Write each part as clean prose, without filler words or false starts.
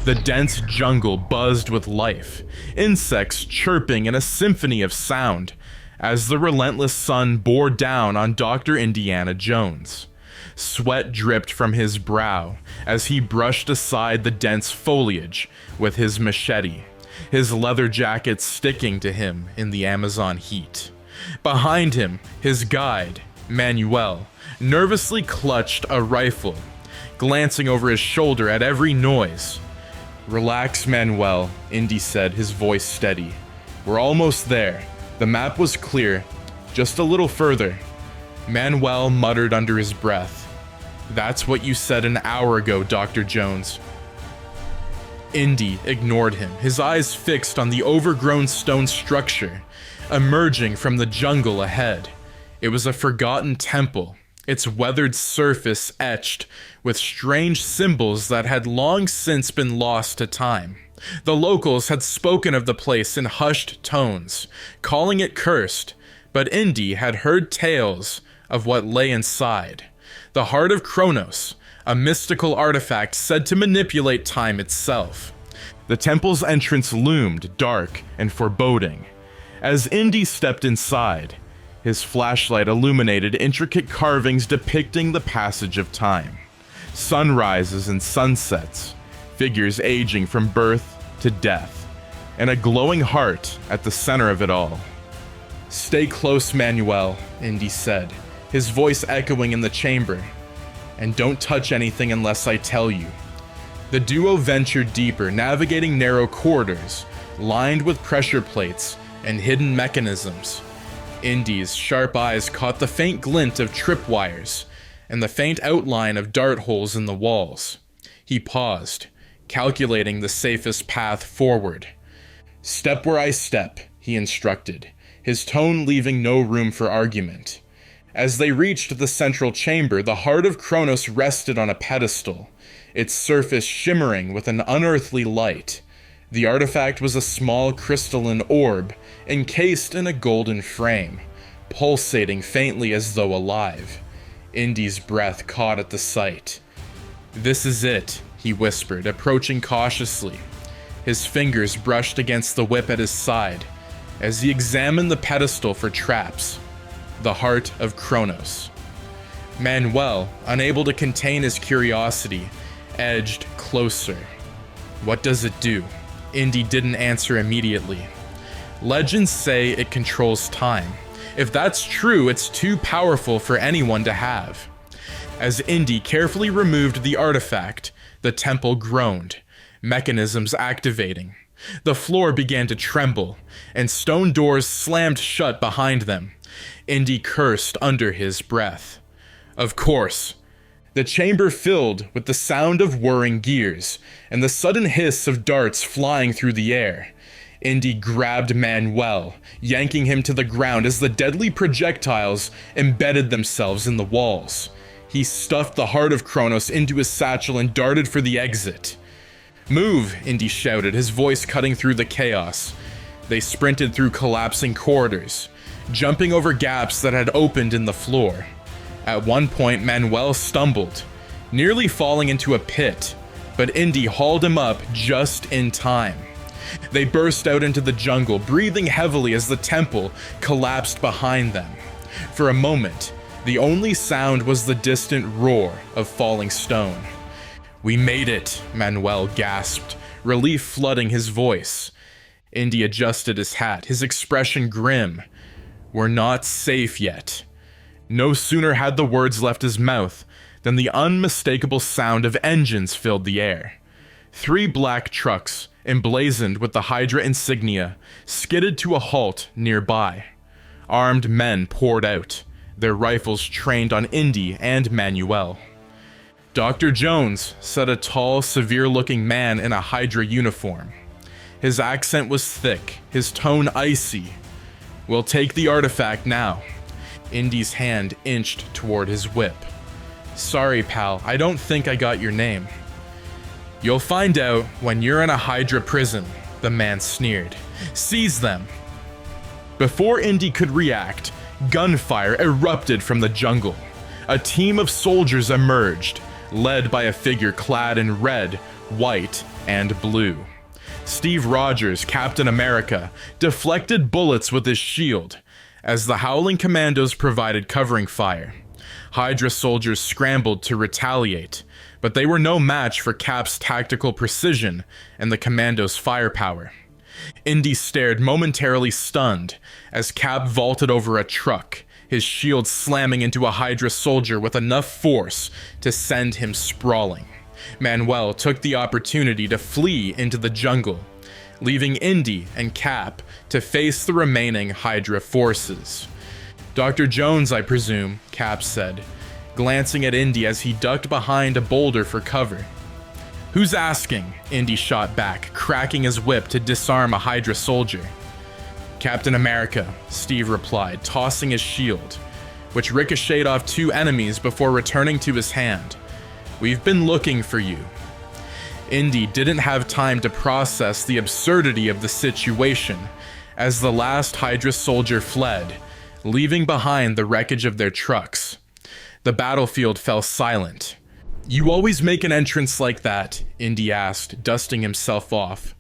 The dense jungle buzzed with life, insects chirping in a symphony of sound, as the relentless sun bore down on Dr. Indiana Jones. Sweat dripped from his brow as he brushed aside the dense foliage with his machete, his leather jacket sticking to him in the Amazon heat. Behind him, his guide, Manuel, nervously clutched a rifle, glancing over his shoulder at every noise. "Relax, Manuel," Indy said, his voice steady. "We're almost there. The map was clear. Just a little further." Manuel muttered under his breath. "That's what you said an hour ago, Dr. Jones." Indy ignored him, his eyes fixed on the overgrown stone structure emerging from the jungle ahead. It was a forgotten temple, its weathered surface etched with strange symbols that had long since been lost to time. The locals had spoken of the place in hushed tones, calling it cursed, but Indy had heard tales of what lay inside. The Heart of Kronos, a mystical artifact said to manipulate time itself. The temple's entrance loomed dark and foreboding. As Indy stepped inside, his flashlight illuminated intricate carvings depicting the passage of time. Sunrises and sunsets, figures aging from birth to death, and a glowing heart at the center of it all. "Stay close, Manuel," Indy said, his voice echoing in the chamber. "And don't touch anything unless I tell you." The duo ventured deeper, navigating narrow corridors, lined with pressure plates and hidden mechanisms. Indy's sharp eyes caught the faint glint of tripwires and the faint outline of dart holes in the walls. He paused, calculating the safest path forward. "Step where I step," he instructed, his tone leaving no room for argument. As they reached the central chamber, the Heart of Kronos rested on a pedestal, its surface shimmering with an unearthly light. The artifact was a small crystalline orb, encased in a golden frame, pulsating faintly as though alive. Indy's breath caught at the sight. "This is it," he whispered, approaching cautiously. His fingers brushed against the whip at his side as he examined the pedestal for traps. The Heart of Kronos. Manuel, unable to contain his curiosity, edged closer. "What does it do?" Indy didn't answer immediately. "Legends say it controls time. If that's true, it's too powerful for anyone to have." As Indy carefully removed the artifact, the temple groaned, mechanisms activating. The floor began to tremble, and stone doors slammed shut behind them. Indy cursed under his breath. Of course. The chamber filled with the sound of whirring gears, and the sudden hiss of darts flying through the air. Indy grabbed Manuel, yanking him to the ground as the deadly projectiles embedded themselves in the walls. He stuffed the Heart of Kronos into his satchel and darted for the exit. "Move," Indy shouted, his voice cutting through the chaos. They sprinted through collapsing corridors, jumping over gaps that had opened in the floor. At one point, Manuel stumbled, nearly falling into a pit, but Indy hauled him up just in time. They burst out into the jungle, breathing heavily as the temple collapsed behind them. For a moment, the only sound was the distant roar of falling stone. "We made it," Manuel gasped, relief flooding his voice. Indy adjusted his hat, his expression grim. "We're not safe yet." No sooner had the words left his mouth than the unmistakable sound of engines filled the air. 3 black trucks, emblazoned with the Hydra insignia, skidded to a halt nearby. Armed men poured out, their rifles trained on Indy and Manuel. "Dr. Jones," said a tall, severe-looking man in a Hydra uniform. His accent was thick, his tone icy. "We'll take the artifact now." Indy's hand inched toward his whip. "Sorry, pal, I don't think I got your name." "You'll find out when you're in a Hydra prison," the man sneered. "Seize them." Before Indy could react, gunfire erupted from the jungle. A team of soldiers emerged, led by a figure clad in red, white, and blue. Steve Rogers, Captain America, deflected bullets with his shield, as the Howling Commandos provided covering fire. Hydra soldiers scrambled to retaliate, but they were no match for Cap's tactical precision and the Commandos' firepower. Indy stared momentarily stunned as Cap vaulted over a truck, his shield slamming into a Hydra soldier with enough force to send him sprawling. Manuel took the opportunity to flee into the jungle, leaving Indy and Cap to face the remaining Hydra forces. "Dr. Jones, I presume," Cap said, glancing at Indy as he ducked behind a boulder for cover. "Who's asking?" Indy shot back, cracking his whip to disarm a Hydra soldier. "Captain America," Steve replied, tossing his shield, which ricocheted off 2 enemies before returning to his hand. "We've been looking for you." Indy didn't have time to process the absurdity of the situation, as the last Hydra soldier fled, leaving behind the wreckage of their trucks. The battlefield fell silent. "You always make an entrance like that?" Indy asked, dusting himself off.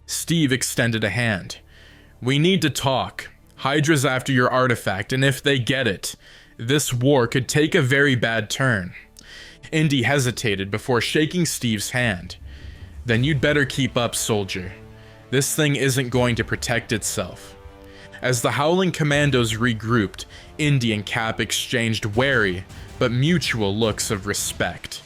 Steve extended a hand. "We need to talk. Hydra's after your artifact, and if they get it, this war could take a very bad turn." Indy hesitated before shaking Steve's hand. "Then you'd better keep up, soldier. This thing isn't going to protect itself." As the Howling Commandos regrouped, Indy and Cap exchanged wary but mutual looks of respect.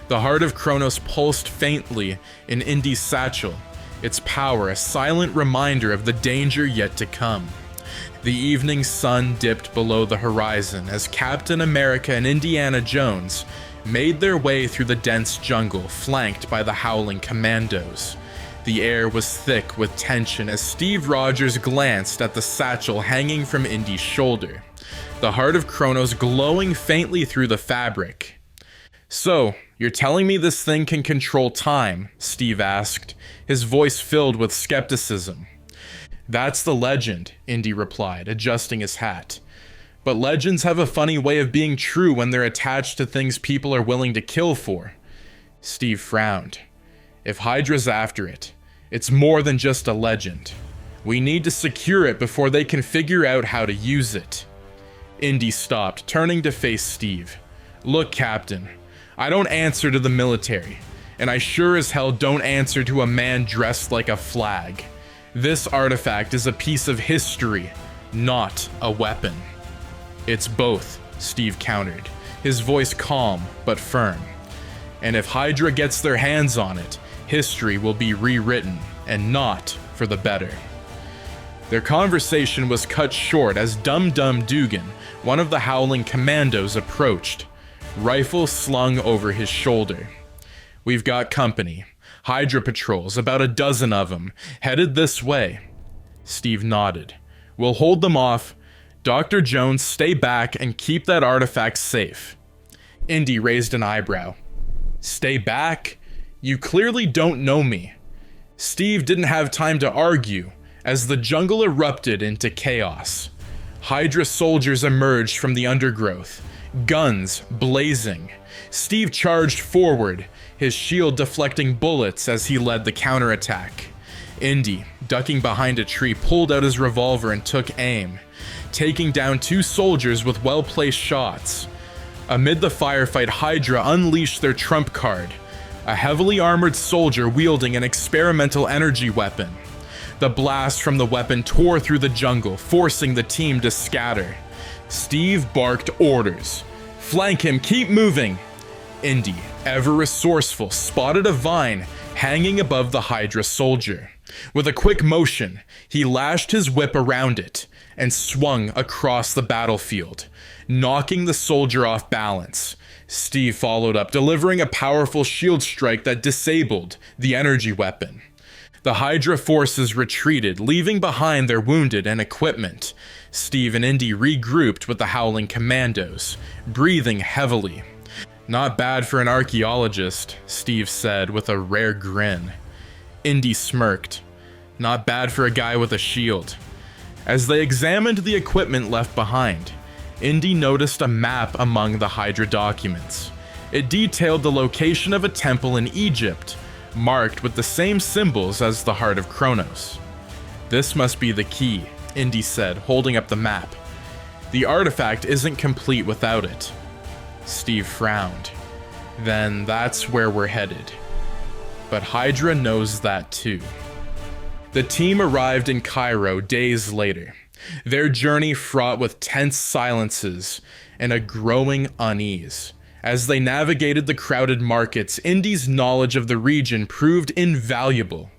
The heart of Kronos pulsed faintly in Indy's satchel, its power a silent reminder of the danger yet to come. The evening sun dipped below the horizon as Captain America and Indiana Jones made their way through the dense jungle flanked by the Howling Commandos. The air was thick with tension as Steve Rogers glanced at the satchel hanging from Indy's shoulder, the heart of Kronos glowing faintly through the fabric. "So, you're telling me this thing can control time?" Steve asked, his voice filled with skepticism. "That's the legend," Indy replied, adjusting his hat. "But legends have a funny way of being true when they're attached to things people are willing to kill for." Steve frowned. "If Hydra's after it, it's more than just a legend. We need to secure it before they can figure out how to use it." Indy stopped, turning to face Steve. "Look, Captain, I don't answer to the military, and I sure as hell don't answer to a man dressed like a flag. This artifact is a piece of history, not a weapon." "It's both," Steve countered, his voice calm but firm. "And if Hydra gets their hands on it, history will be rewritten, and not for the better." Their conversation was cut short as Dum Dum Dugan, one of the Howling Commandos, approached, rifle slung over his shoulder. "We've got company. Hydra patrols, about a dozen of them, headed this way." Steve nodded. "We'll hold them off. Dr. Jones, stay back and keep that artifact safe." Indy raised an eyebrow. "Stay back? You clearly don't know me." Steve didn't have time to argue as the jungle erupted into chaos. Hydra soldiers emerged from the undergrowth, guns blazing. Steve charged forward, his shield deflecting bullets as he led the counterattack. Indy, ducking behind a tree, pulled out his revolver and took aim, taking down 2 soldiers with well-placed shots. Amid the firefight, Hydra unleashed their trump card, a heavily armored soldier wielding an experimental energy weapon. The blast from the weapon tore through the jungle, forcing the team to scatter. Steve barked orders. "Flank him, keep moving!" Indy, ever resourceful, spotted a vine hanging above the Hydra soldier. With a quick motion, he lashed his whip around it and swung across the battlefield, knocking the soldier off balance. Steve followed up, delivering a powerful shield strike that disabled the energy weapon. The Hydra forces retreated, leaving behind their wounded and equipment. Steve and Indy regrouped with the Howling Commandos, breathing heavily. "Not bad for an archaeologist," Steve said with a rare grin. Indy smirked. "Not bad for a guy with a shield." As they examined the equipment left behind, Indy noticed a map among the Hydra documents. It detailed the location of a temple in Egypt, marked with the same symbols as the Heart of Kronos. "This must be the key," Indy said, holding up the map. "The artifact isn't complete without it." Steve frowned. "Then that's where we're headed." But Hydra knows that too. The team arrived in Cairo days later, their journey fraught with tense silences and a growing unease. As they navigated the crowded markets, Indy's knowledge of the region proved invaluable.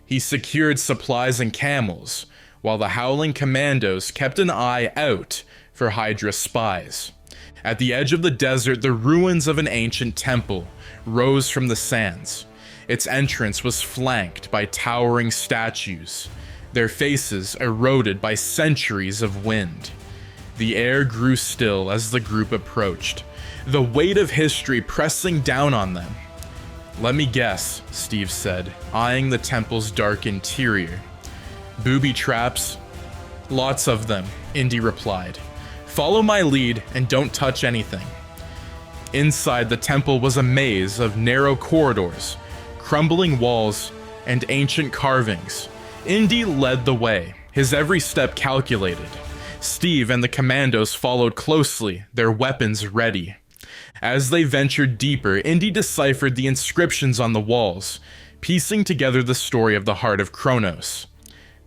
He secured supplies and camels, while the Howling Commandos kept an eye out for Hydra spies. At the edge of the desert, the ruins of an ancient temple rose from the sands. Its entrance was flanked by towering statues, their faces eroded by centuries of wind. The air grew still as the group approached, the weight of history pressing down on them. "Let me guess," Steve said, eyeing the temple's dark interior. "Booby traps?" "Lots of them," Indy replied. "Follow my lead and don't touch anything." Inside the temple was a maze of narrow corridors, crumbling walls, and ancient carvings. Indy led the way, his every step calculated. Steve and the commandos followed closely, their weapons ready. As they ventured deeper, Indy deciphered the inscriptions on the walls, piecing together the story of the Heart of Kronos.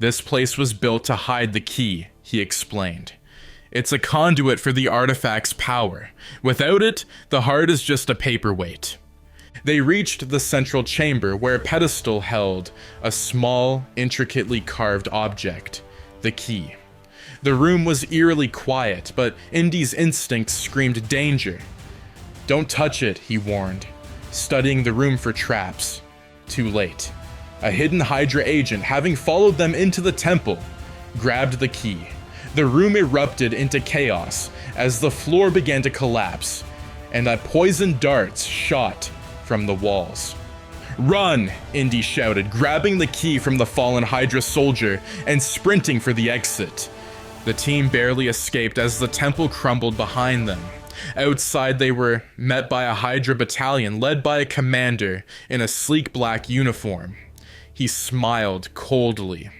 "This place was built to hide the key," he explained. "It's a conduit for the artifact's power. Without it, the heart is just a paperweight." They reached the central chamber where a pedestal held a small, intricately carved object, the key. The room was eerily quiet, but Indy's instincts screamed danger. "Don't touch it," he warned, studying the room for traps. Too late. A hidden Hydra agent, having followed them into the temple, grabbed the key. The room erupted into chaos as the floor began to collapse, and poisoned darts shot from the walls. "Run!" Indy shouted, grabbing the key from the fallen Hydra soldier and sprinting for the exit. The team barely escaped as the temple crumbled behind them. Outside, they were met by a Hydra battalion led by a commander in a sleek black uniform. He smiled coldly.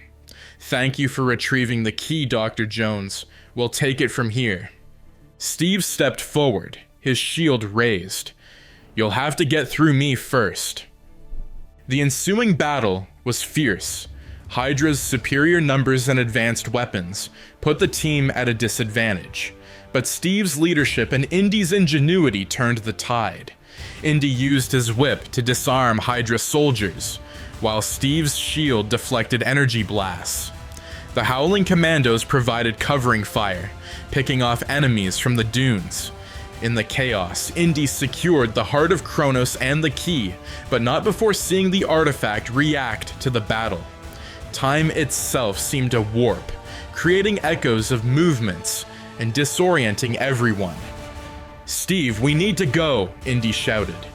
"Thank you for retrieving the key, Dr. Jones. We'll take it from here." Steve stepped forward, his shield raised. "You'll have to get through me first." The ensuing battle was fierce. Hydra's superior numbers and advanced weapons put the team at a disadvantage, but Steve's leadership and Indy's ingenuity turned the tide. Indy used his whip to disarm Hydra soldiers, while Steve's shield deflected energy blasts. The Howling Commandos provided covering fire, picking off enemies from the dunes. In the chaos, Indy secured the Heart of Kronos and the key, but not before seeing the artifact react to the battle. Time itself seemed to warp, creating echoes of movements and disorienting everyone. "Steve, we need to go," Indy shouted.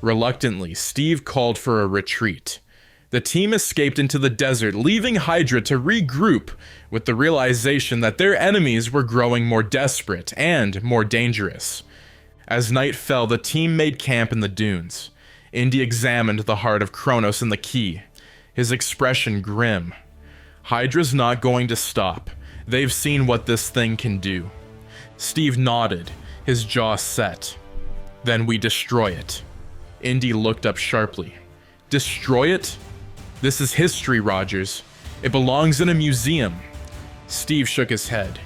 Reluctantly, Steve called for a retreat. The team escaped into the desert, leaving Hydra to regroup with the realization that their enemies were growing more desperate and more dangerous. As night fell, the team made camp in the dunes. Indy examined the Heart of Kronos and the key, his expression grim. "Hydra's not going to stop. They've seen what this thing can do." Steve nodded, his jaw set. "Then we destroy it." Indy looked up sharply. "Destroy it? This is history, Rogers. It belongs in a museum." Steve shook his head.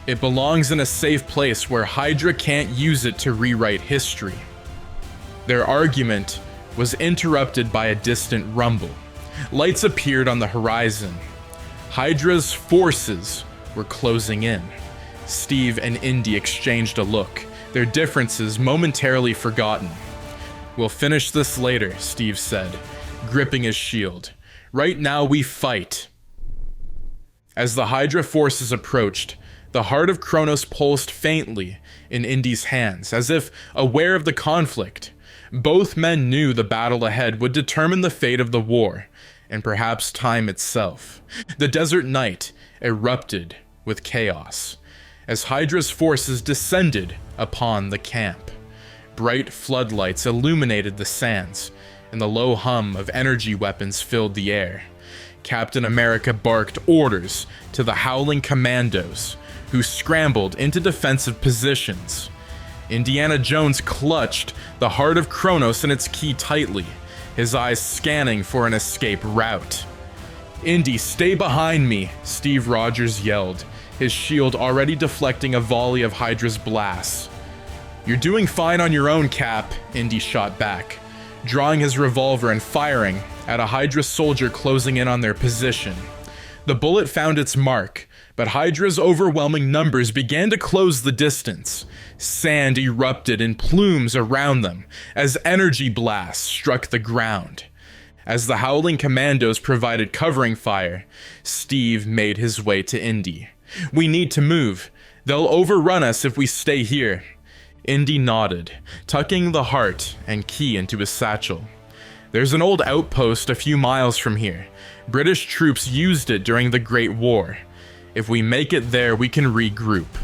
"It belongs in a safe place where Hydra can't use it to rewrite history." Their argument was interrupted by a distant rumble. Lights appeared on the horizon. Hydra's forces were closing in. Steve and Indy exchanged a look, their differences momentarily forgotten. "We'll finish this later," Steve said, gripping his shield. "Right now we fight." As the Hydra forces approached, the Heart of Kronos pulsed faintly in Indy's hands, as if aware of the conflict. Both men knew the battle ahead would determine the fate of the war, and perhaps time itself. The desert night erupted with chaos, as Hydra's forces descended upon the camp. Bright floodlights illuminated the sands, and the low hum of energy weapons filled the air. Captain America barked orders to the howling commandos, who scrambled into defensive positions. Indiana Jones clutched the heart of Kronos and its key tightly, his eyes scanning for an escape route. "Indy, stay behind me," Steve Rogers yelled, his shield already deflecting a volley of Hydra's blasts. "You're doing fine on your own, Cap," Indy shot back, drawing his revolver and firing at a Hydra soldier closing in on their position. The bullet found its mark, but Hydra's overwhelming numbers began to close the distance. Sand erupted in plumes around them as energy blasts struck the ground. As the howling commandos provided covering fire, Steve made his way to Indy. "We need to move. They'll overrun us if we stay here." Indy nodded, tucking the heart and key into his satchel. "There's an old outpost a few miles from here. British troops used it during the Great War. If we make it there, we can regroup."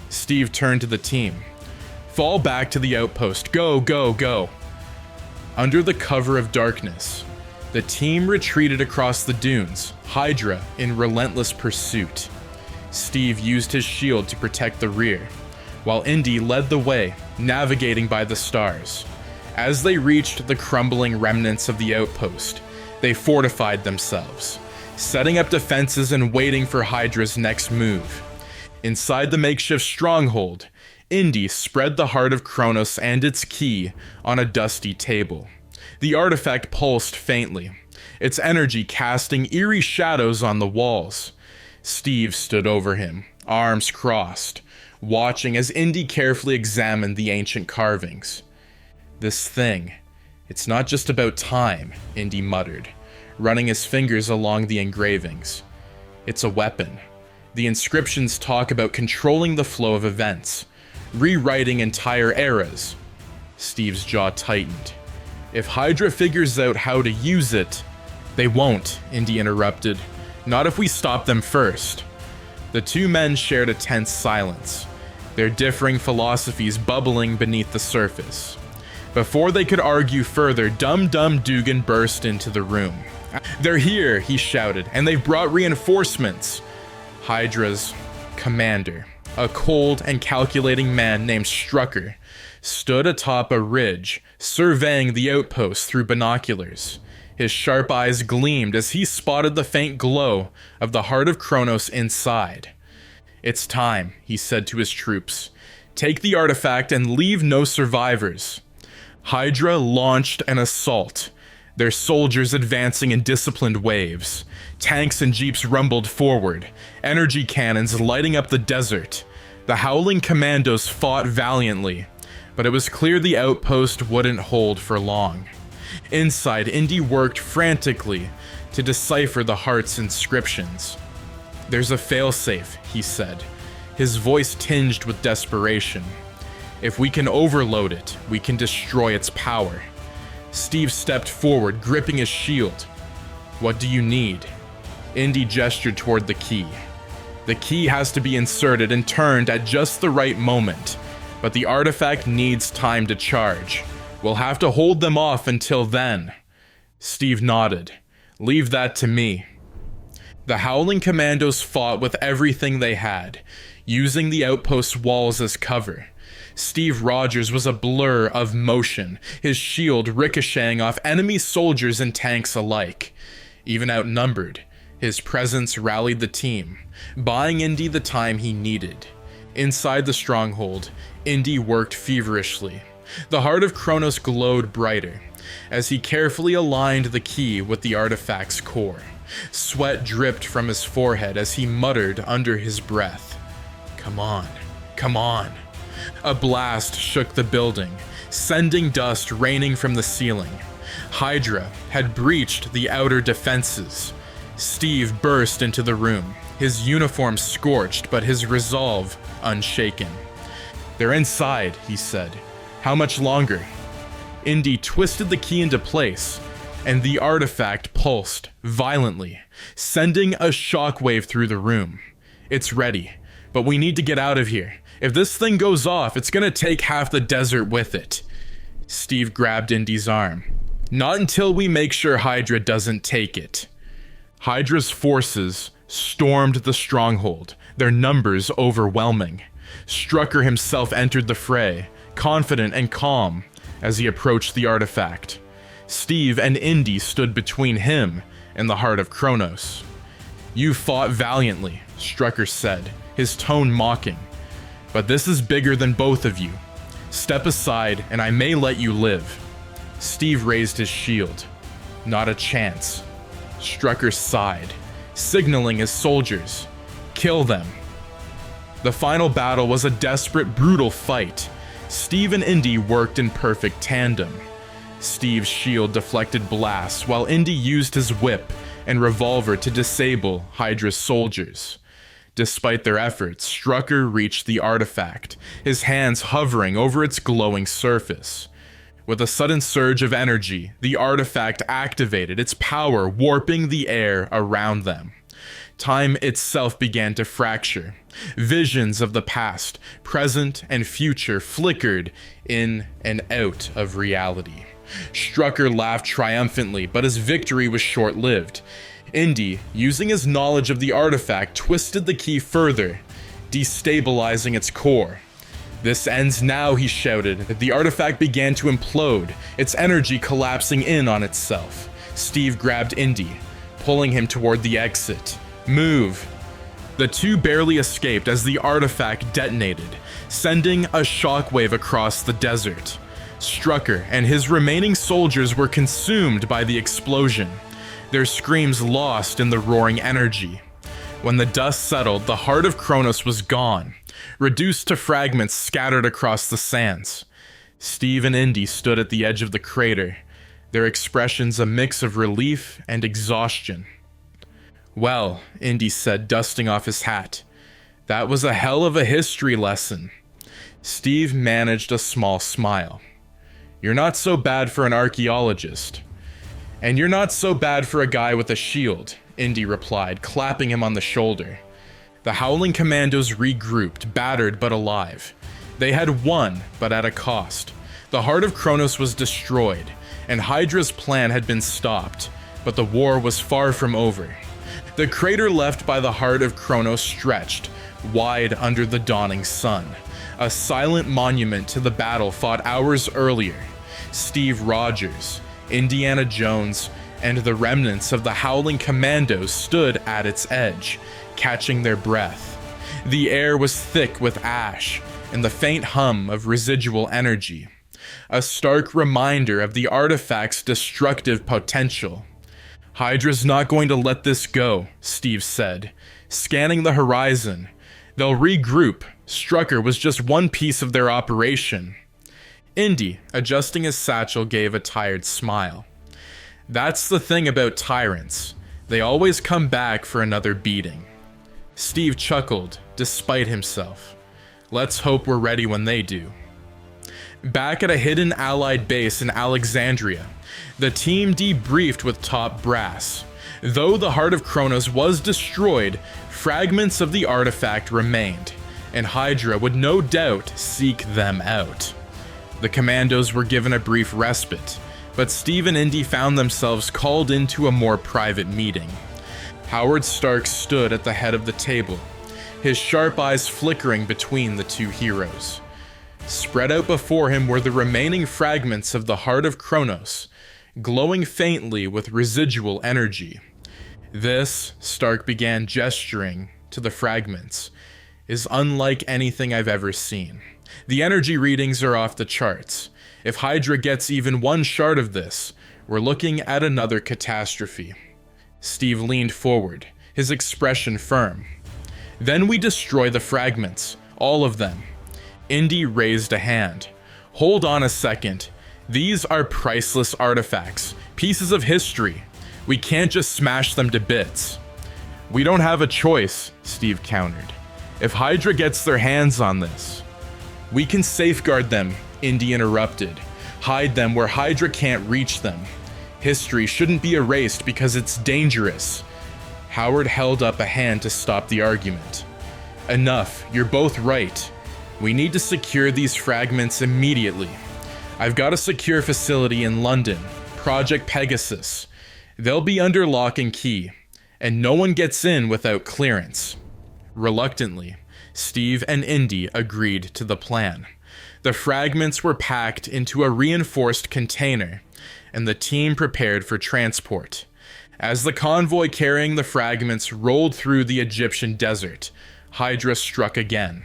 Steve turned to the team. "Fall back to the outpost. Go, go, go." Under the cover of darkness, the team retreated across the dunes, Hydra in relentless pursuit. Steve used his shield to protect the rear, while Indy led the way, navigating by the stars. As they reached the crumbling remnants of the outpost, they fortified themselves, setting up defenses and waiting for Hydra's next move. Inside the makeshift stronghold, Indy spread the heart of Kronos and its key on a dusty table. The artifact pulsed faintly, its energy casting eerie shadows on the walls. Steve stood over him, arms crossed, watching as Indy carefully examined the ancient carvings. "This thing, it's not just about time," Indy muttered, running his fingers along the engravings. "It's a weapon. The inscriptions talk about controlling the flow of events, rewriting entire eras." Steve's jaw tightened. "If Hydra figures out how to use it..." "They won't," Indy interrupted. "Not if we stop them first." The two men shared a tense silence, their differing philosophies bubbling beneath the surface. Before they could argue further, Dum Dum Dugan burst into the room. "They're here," he shouted, "and they've brought reinforcements." Hydra's commander, a cold and calculating man named Strucker, stood atop a ridge, surveying the outpost through binoculars. His sharp eyes gleamed as he spotted the faint glow of the heart of Kronos inside. "It's time," he said to his troops. "Take the artifact and leave no survivors." Hydra launched an assault, their soldiers advancing in disciplined waves. Tanks and jeeps rumbled forward, energy cannons lighting up the desert. The howling commandos fought valiantly, but it was clear the outpost wouldn't hold for long. Inside, Indy worked frantically to decipher the heart's inscriptions. "There's a failsafe," he said, his voice tinged with desperation. "If we can overload it, we can destroy its power." Steve stepped forward, gripping his shield. "What do you need?" Indy gestured toward the key. "The key has to be inserted and turned at just the right moment, but the artifact needs time to charge. We'll have to hold them off until then." Steve nodded. "Leave that to me." The howling commandos fought with everything they had, using the outpost walls as cover. Steve Rogers was a blur of motion, his shield ricocheting off enemy soldiers and tanks alike. Even outnumbered, his presence rallied the team, buying Indy the time he needed. Inside the stronghold, Indy worked feverishly. The heart of Kronos glowed brighter, as he carefully aligned the key with the artifact's core. Sweat dripped from his forehead as he muttered under his breath, "Come on, come on." A blast shook the building, sending dust raining from the ceiling. Hydra had breached the outer defenses. Steve burst into the room, his uniform scorched but his resolve unshaken. "They're inside," he said. "How much longer?" Indy twisted the key into place, and the artifact pulsed violently, sending a shockwave through the room. "It's ready, but we need to get out of here. If this thing goes off, it's gonna take half the desert with it." Steve grabbed Indy's arm. Not until we make sure Hydra doesn't take it. Hydra's forces stormed the stronghold, their numbers overwhelming. Strucker himself entered the fray, confident and calm, as he approached the artifact. Steve and Indy stood between him and the heart of Kronos. "You fought valiantly," Strucker said, his tone mocking. "But this is bigger than both of you. Step aside and I may let you live." Steve raised his shield. "Not a chance." Strucker sighed, signaling his soldiers, "Kill them." The final battle was a desperate, brutal fight. Steve and Indy worked in perfect tandem. Steve's shield deflected blasts, while Indy used his whip and revolver to disable Hydra's soldiers. Despite their efforts, Strucker reached the artifact, his hands hovering over its glowing surface. With a sudden surge of energy, the artifact activated its power, warping the air around them. Time itself began to fracture. Visions of the past, present, and future flickered in and out of reality. Strucker laughed triumphantly, but his victory was short-lived. Indy, using his knowledge of the artifact, twisted the key further, destabilizing its core. "This ends now," he shouted. The artifact began to implode, its energy collapsing in on itself. Steve grabbed Indy, pulling him toward the exit. "Move!" The two barely escaped as the artifact detonated, sending a shockwave across the desert. Strucker and his remaining soldiers were consumed by the explosion, their screams lost in the roaring energy. When the dust settled, the heart of Kronos was gone, reduced to fragments scattered across the sands. Steve and Indy stood at the edge of the crater, their expressions a mix of relief and exhaustion. "Well," Indy said, dusting off his hat, "that was a hell of a history lesson." Steve managed a small smile. "You're not so bad for an archaeologist." "And you're not so bad for a guy with a shield," Indy replied, clapping him on the shoulder. The Howling Commandos regrouped, battered but alive. They had won, but at a cost. The heart of Kronos was destroyed, and Hydra's plan had been stopped, but the war was far from over. The crater left by the heart of Kronos stretched, wide under the dawning sun, a silent monument to the battle fought hours earlier. Steve Rogers, Indiana Jones, and the remnants of the Howling Commandos stood at its edge, catching their breath. The air was thick with ash and the faint hum of residual energy, a stark reminder of the artifact's destructive potential. "Hydra's not going to let this go," Steve said, scanning the horizon. "They'll regroup. Strucker was just one piece of their operation." Indy, adjusting his satchel, gave a tired smile. "That's the thing about tyrants. They always come back for another beating." Steve chuckled, despite himself. "Let's hope we're ready when they do." Back at a hidden Allied base in Alexandria, the team debriefed with top brass. Though the heart of Kronos was destroyed, fragments of the artifact remained, and Hydra would no doubt seek them out. The commandos were given a brief respite, but Steve and Indy found themselves called into a more private meeting. Howard Stark stood at the head of the table, his sharp eyes flickering between the two heroes. Spread out before him were the remaining fragments of the heart of Kronos, glowing faintly with residual energy. "This," Stark began, gesturing to the fragments, "is unlike anything I've ever seen. The energy readings are off the charts. If Hydra gets even one shard of this, we're looking at another catastrophe." Steve leaned forward, his expression firm. "Then we destroy the fragments, all of them." Indy raised a hand. "Hold on a second. These are priceless artifacts, pieces of history. We can't just smash them to bits." "We don't have a choice," Steve countered. "If Hydra gets their hands on this." "We can safeguard them," Indy interrupted. "Hide them where Hydra can't reach them. History shouldn't be erased because it's dangerous." Howard held up a hand to stop the argument. "Enough, you're both right. We need to secure these fragments immediately. I've got a secure facility in London, Project Pegasus. They'll be under lock and key, and no one gets in without clearance. Reluctantly, Steve and Indy agreed to the plan. The fragments were packed into a reinforced container, and the team prepared for transport. As the convoy carrying the fragments rolled through the Egyptian desert, Hydra struck again.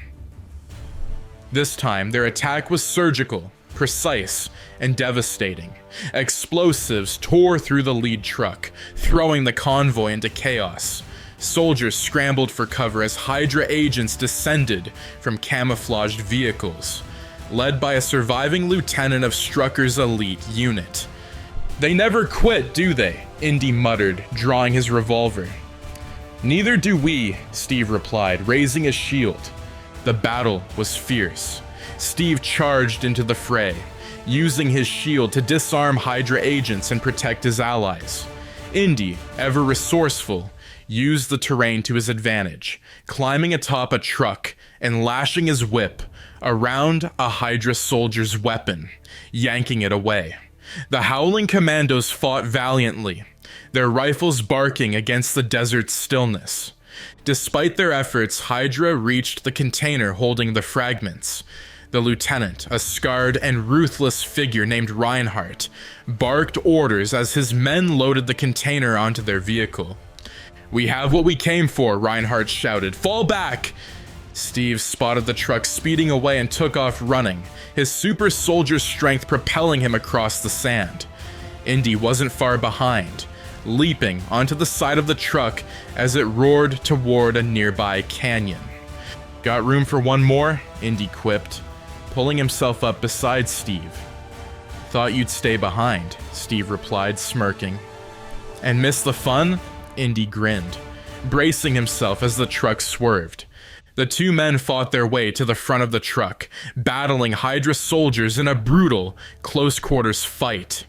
This time, their attack was surgical, precise, and devastating. Explosives tore through the lead truck, throwing the convoy into chaos. Soldiers scrambled for cover as Hydra agents descended from camouflaged vehicles, led by a surviving lieutenant of Strucker's elite unit. "They never quit, do they?" Indy muttered, drawing his revolver. "Neither do we," Steve replied, raising his shield. The battle was fierce. Steve charged into the fray, using his shield to disarm Hydra agents and protect his allies. Indy, ever resourceful, used the terrain to his advantage, climbing atop a truck and lashing his whip around a Hydra soldier's weapon, yanking it away. The Howling Commandos fought valiantly, their rifles barking against the desert's stillness. Despite their efforts, Hydra reached the container holding the fragments. The lieutenant, a scarred and ruthless figure named Reinhardt, barked orders as his men loaded the container onto their vehicle. "We have what we came for," Reinhardt shouted. "Fall back!" Steve spotted the truck speeding away and took off running, his super soldier strength propelling him across the sand. Indy wasn't far behind, leaping onto the side of the truck as it roared toward a nearby canyon. "Got room for one more?" Indy quipped, pulling himself up beside Steve. "Thought you'd stay behind," Steve replied, smirking. "And miss the fun?" Indy grinned, bracing himself as the truck swerved. The two men fought their way to the front of the truck, battling Hydra soldiers in a brutal, close-quarters fight.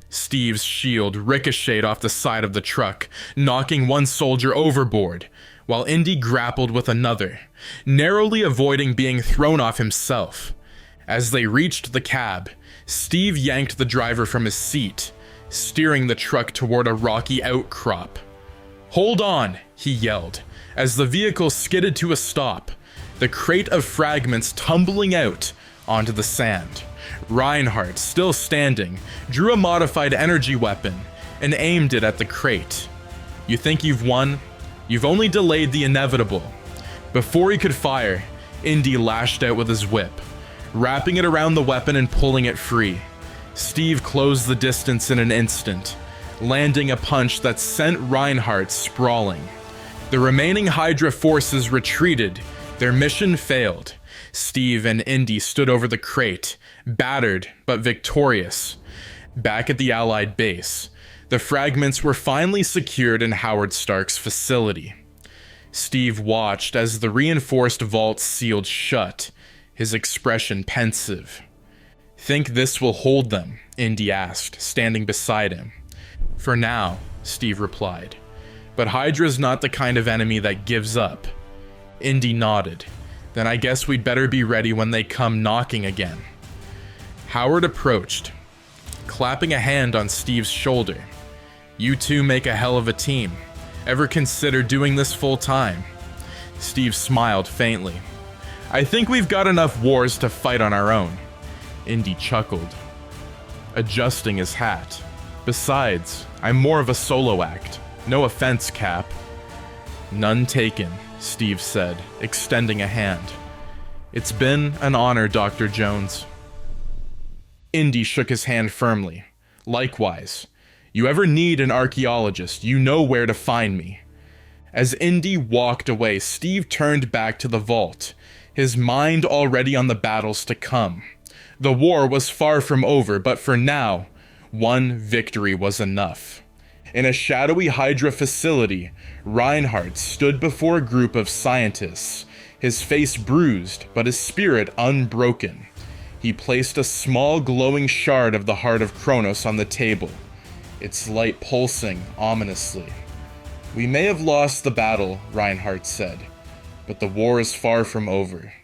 Steve's shield ricocheted off the side of the truck, knocking one soldier overboard, while Indy grappled with another, narrowly avoiding being thrown off himself. As they reached the cab, Steve yanked the driver from his seat, steering the truck toward a rocky outcrop. "Hold on!" he yelled, as the vehicle skidded to a stop, the crate of fragments tumbling out onto the sand. Reinhardt, still standing, drew a modified energy weapon and aimed it at the crate. "You think you've won? You've only delayed the inevitable." Before he could fire, Indy lashed out with his whip, wrapping it around the weapon and pulling it free. Steve closed the distance in an instant, landing a punch that sent Reinhardt sprawling. The remaining Hydra forces retreated. Their mission failed. Steve and Indy stood over the crate, battered but victorious. Back at the Allied base, the fragments were finally secured in Howard Stark's facility. Steve watched as the reinforced vault sealed shut, his expression pensive. "Think this will hold them?" Indy asked, standing beside him. "For now," Steve replied. "But Hydra's not the kind of enemy that gives up." Indy nodded. "Then I guess we'd better be ready when they come knocking again." Howard approached, clapping a hand on Steve's shoulder. "You two make a hell of a team. Ever consider doing this full time?" Steve smiled faintly. "I think we've got enough wars to fight on our own." Indy chuckled, adjusting his hat. "Besides, I'm more of a solo act. No offense, Cap." "None taken," Steve said, extending a hand. "It's been an honor, Dr. Jones." Indy shook his hand firmly. "Likewise. You ever need an archaeologist, you know where to find me." As Indy walked away, Steve turned back to the vault, his mind already on the battles to come. The war was far from over, but for now, one victory was enough. In a shadowy Hydra facility, Reinhardt stood before a group of scientists, his face bruised, but his spirit unbroken. He placed a small glowing shard of the heart of Kronos on the table, its light pulsing ominously. "We may have lost the battle," Reinhardt said, "but the war is far from over."